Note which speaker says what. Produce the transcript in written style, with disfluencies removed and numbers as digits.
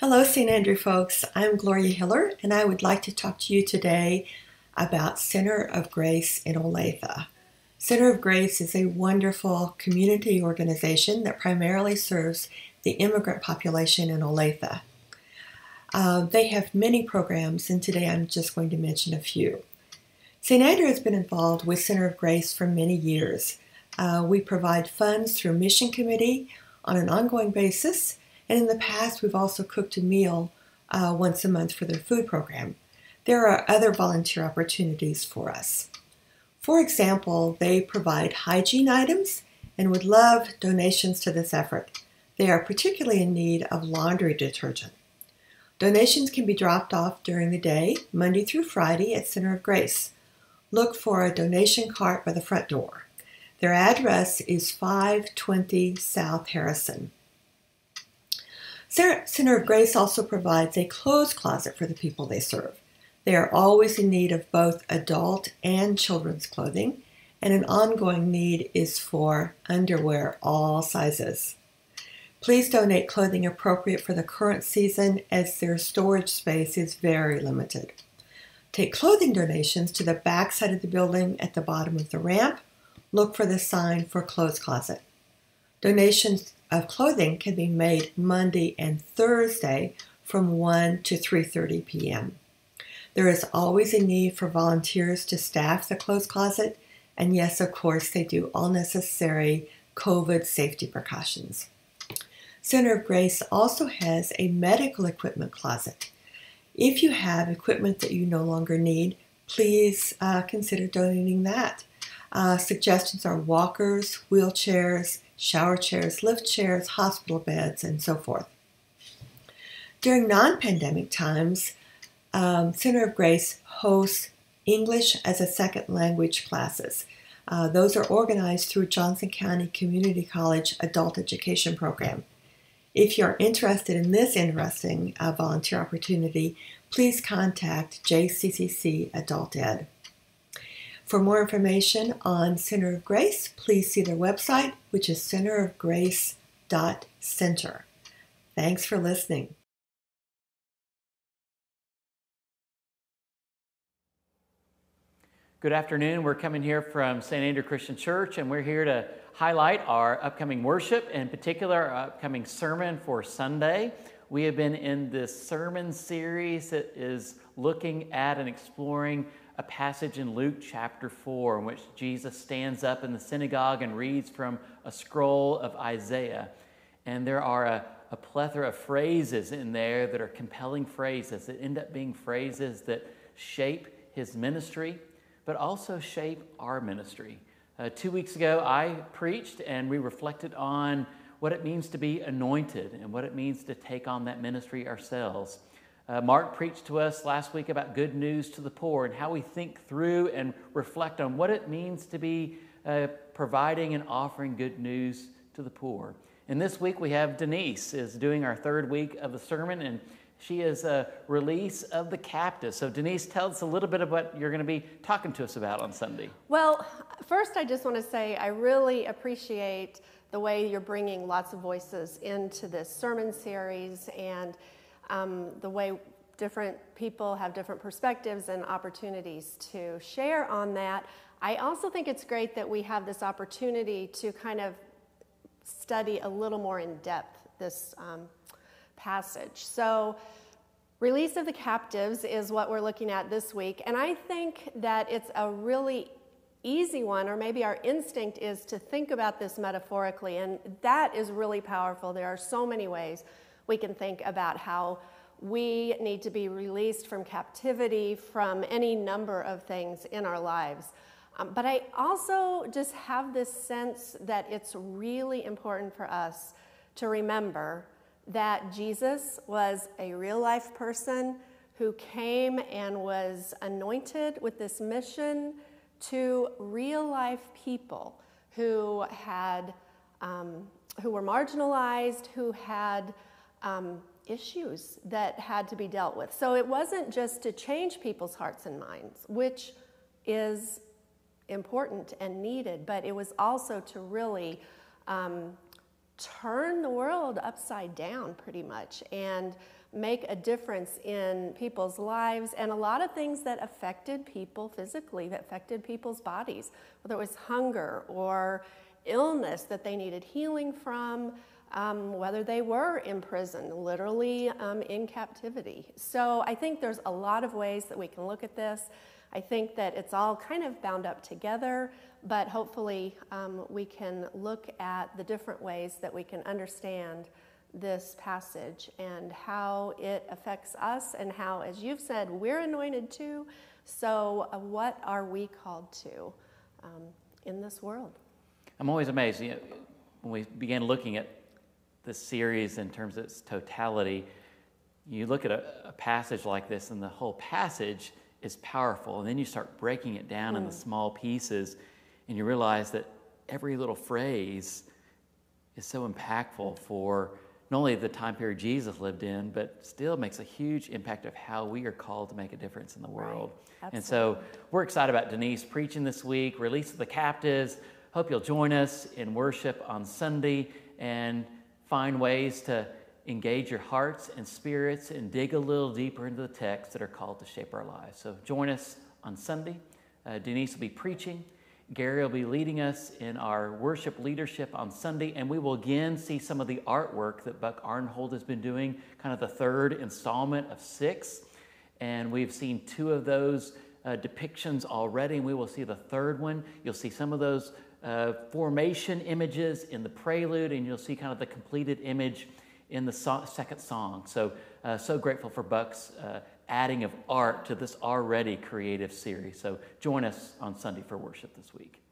Speaker 1: Hello, St. Andrew folks. I'm Gloria Hiller, and I would like to talk to you today about Center of Grace in Olathe. Center of Grace is a wonderful community organization that primarily serves the immigrant population in Olathe. They have many programs, and today I'm just going to mention a few. St. Andrew has been involved with Center of Grace for many years. We provide funds through Mission Committee on an ongoing basis, and in the past we've also cooked a meal once a month for their food program. There are other volunteer opportunities for us. For example, they provide hygiene items and would love donations to this effort. They are particularly in need of laundry detergent. Donations can be dropped off during the day, Monday through Friday at Center of Grace. Look for a donation cart by the front door. Their address is 520 South Harrison. Center of Grace also provides a clothes closet for the people they serve. They are always in need of both adult and children's clothing, and an ongoing need is for underwear all sizes. Please donate clothing appropriate for the current season, as their storage space is very limited. Take clothing donations to the back side of the building at the bottom of the ramp. Look for the sign for clothes closet. Donations of clothing can be made Monday and Thursday from 1 to 3:30 p.m. There is always a need for volunteers to staff the clothes closet, and yes, of course, they do all necessary COVID safety precautions. Center of Grace also has a medical equipment closet. If you have equipment that you no longer need, please consider donating that. Suggestions are walkers, wheelchairs, shower chairs, lift chairs, hospital beds, and so forth. During non-pandemic times, Center of Grace hosts English as a second language classes. Those are organized through Johnson County Community College Adult Education Program. If you're interested in this interesting volunteer opportunity, please contact JCCC Adult Ed. For more information on Center of Grace, please see their website, which is centerofgrace.center. Thanks for listening.
Speaker 2: Good afternoon. We're coming here from St. Andrew Christian Church, and we're here to highlight our upcoming worship, in particular our upcoming sermon for Sunday. We have been in this sermon series that is looking at and exploring a passage in Luke chapter 4 in which Jesus stands up in the synagogue and reads from a scroll of Isaiah. And there are a plethora of phrases in there that are compelling phrases that end up being phrases that shape his ministry, but also shape our ministry. 2 weeks ago, I preached and we reflected on what it means to be anointed and what it means to take on that ministry ourselves. Mark preached to us last week about good news to the poor and how we think through and reflect on what it means to be providing and offering good news to the poor. And this week we have Denise is doing our third week of the sermon, and she is a release of the captives. So Denise, tell us a little bit of what you're going to be talking to us about on Sunday.
Speaker 3: Well, first I just want to say I really appreciate the way you're bringing lots of voices into this sermon series, and the way different people have different perspectives and opportunities to share on that. I also think it's great that we have this opportunity to kind of study a little more in depth this passage. So, release of the captives is what we're looking at this week, and I think that it's a really easy one, or maybe our instinct is to think about this metaphorically, and that is really powerful. There are so many ways we can think about how we need to be released from captivity from any number of things in our lives. But I also just have this sense that it's really important for us to remember that Jesus was a real life person who came and was anointed with this mission to real life people who had, who were marginalized, who had issues that had to be dealt with. So it wasn't just to change people's hearts and minds, which is important and needed, but it was also to really turn the world upside down pretty much and make a difference in people's lives, and a lot of things that affected people physically, that affected people's bodies, whether it was hunger or illness that they needed healing from, whether they were imprisoned, literally in captivity. So I think there's a lot of ways that we can look at this. I think that it's all kind of bound up together, but hopefully we can look at the different ways that we can understand this passage and how it affects us, and how, as you've said, we're anointed too. So what are we called to in this world?
Speaker 2: I'm always amazed, when we began looking at this series in terms of its totality, you look at a passage like this, and the whole passage is powerful, and then you start breaking it down into small pieces, and you realize that every little phrase is so impactful for not only the time period Jesus lived in, but still makes a huge impact of how we are called to make a difference in the world.
Speaker 3: Right.
Speaker 2: And so we're excited about Denise preaching this week, Release of the Captives. Hope you'll join us in worship on Sunday and find ways to engage your hearts and spirits and dig a little deeper into the texts that are called to shape our lives. So join us on Sunday. Denise will be preaching. Gary will be leading us in our worship leadership on Sunday, and we will again see some of the artwork that Buck Arnhold has been doing, kind of the third installment of 6. And we've seen 2 of those depictions already, and we will see the third one. You'll see some of those formation images in the prelude, and you'll see kind of the completed image in the second song. So grateful for Buck's adding of art to this already creative series. So join us on Sunday for worship this week.